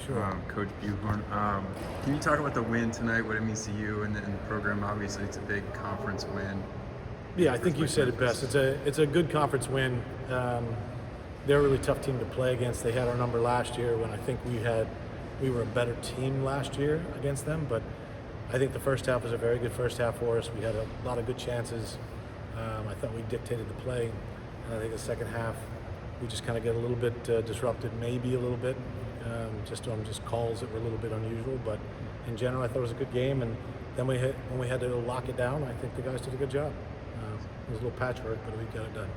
Sure. Coach Butehorn. Can you talk about the win tonight, what it means to you and the program? Obviously, it's a big conference win. Yeah, I think you said it best. It's a good conference win. They're a really tough team to play against. They had our number last year when I think we were a better team last year against them. But I think the first half was a very good first half for us. We had a lot of good chances. I thought we dictated the play, and I think the second half we just kind of get a little bit disrupted, maybe a little bit, just on calls that were a little bit unusual. But in general, I thought it was a good game. And then when we had to lock it down, I think the guys did a good job. It was a little patchwork, but we got it done.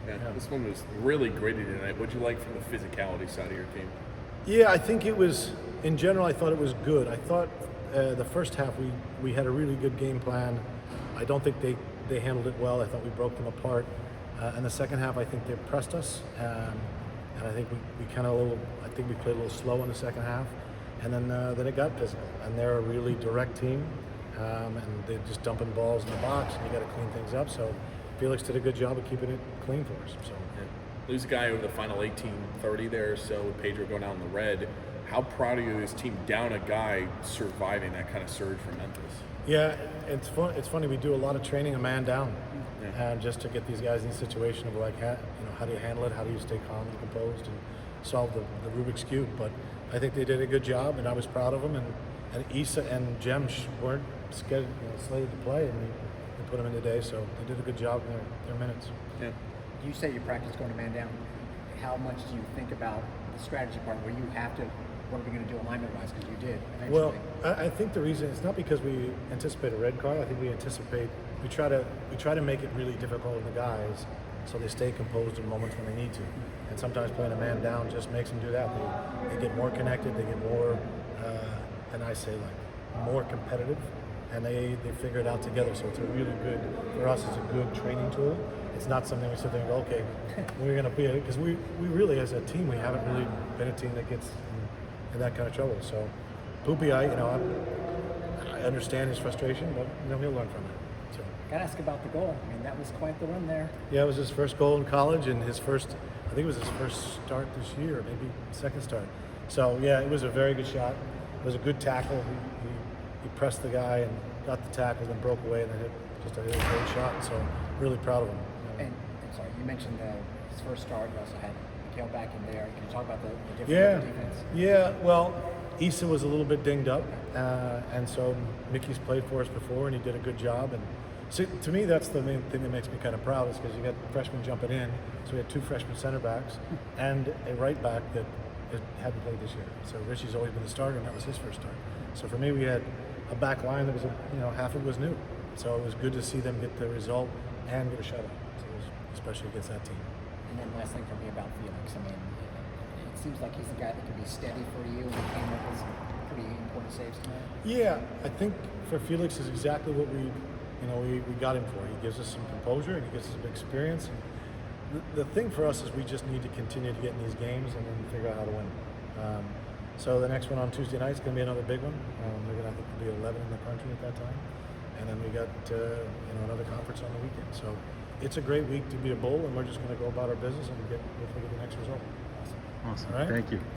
Yeah, this one was really gritty tonight. What'd you like from the physicality side of your team? Yeah, I think it was, in general, I thought it was good. I thought the first half we had a really good game plan. I don't think they handled it well. I thought we broke them apart. And the second half, I think they pressed us. And I think we played a little slow in the second half. And then it got physical. And they're a really direct team. And they're just dumping balls in the box, and you got to clean things up. So Felix did a good job of keeping it clean for us. So lose a guy over the final 18-30 there or so with Pedro going out in the red. How proud are you of this team down a guy surviving that kind of surge from Memphis? Yeah, it's fun. It's funny. We do a lot of training a man down, and just to get these guys in the situation of like, how do you handle it? How do you stay calm and composed and solve the Rubik's Cube? But I think they did a good job, and I was proud of them. And Issa and Jem weren't slated to play, and we put them in today, so they did a good job in their minutes. Yeah. You say you practice going to man down. How much do you think about the strategy part where you have to, what are we going to do alignment-wise, because you did eventually? Well, I think the reason, it's not because we anticipate a red card. I think we try to make it really difficult on the guys so they stay composed in moments when they need to. And sometimes playing a man down just makes them do that. They get more connected, they get more, and I say like, more competitive, and they figure it out together. So it's a really good, for us, it's a good training tool. It's not something we sit there and go, okay, we're going to be, because we really, as a team, we haven't really been a team that gets in that kind of trouble. So Poopy, I understand his frustration, but he'll learn from it. So. Got to ask about the goal. I mean, that was quite the run there. Yeah, it was his first goal in college, and I think it was his first start this year, maybe second start. So yeah, it was a very good shot. It was a good tackle. He pressed the guy and got the tackle, then broke away, and then hit just a really great shot. So really proud of him. And sorry, you mentioned his first start. You also had Mikhail back in there. Can you talk about the difference in defense? Yeah. Well, Issa was a little bit dinged up, and so Mickey's played for us before, and he did a good job. And so to me, that's the main thing that makes me kind of proud, is because you got freshmen jumping in. So we had two freshman center backs and a right back that hadn't played this year. So Richie's always been the starter, and that was his first start. So for me, we had a back line that was half of it was new. So it was good to see them get the result and get a shutout, especially against that team. And then last thing for me about Felix, I mean, it seems like he's the guy that can be steady for you, and he came up with some pretty important saves tonight. Yeah, I think for Felix is exactly what we got him for. He gives us some composure, and he gives us some experience. And the thing for us is we just need to continue to get in these games and then figure out how to win. So the next one on Tuesday night is going to be another big one. We're going to, I think, be 11 in the country at that time. And then we got another conference on the weekend. So it's a great week to be a Bull, and we're just going to go about our business and hopefully get the next result. Awesome. All right? Thank you.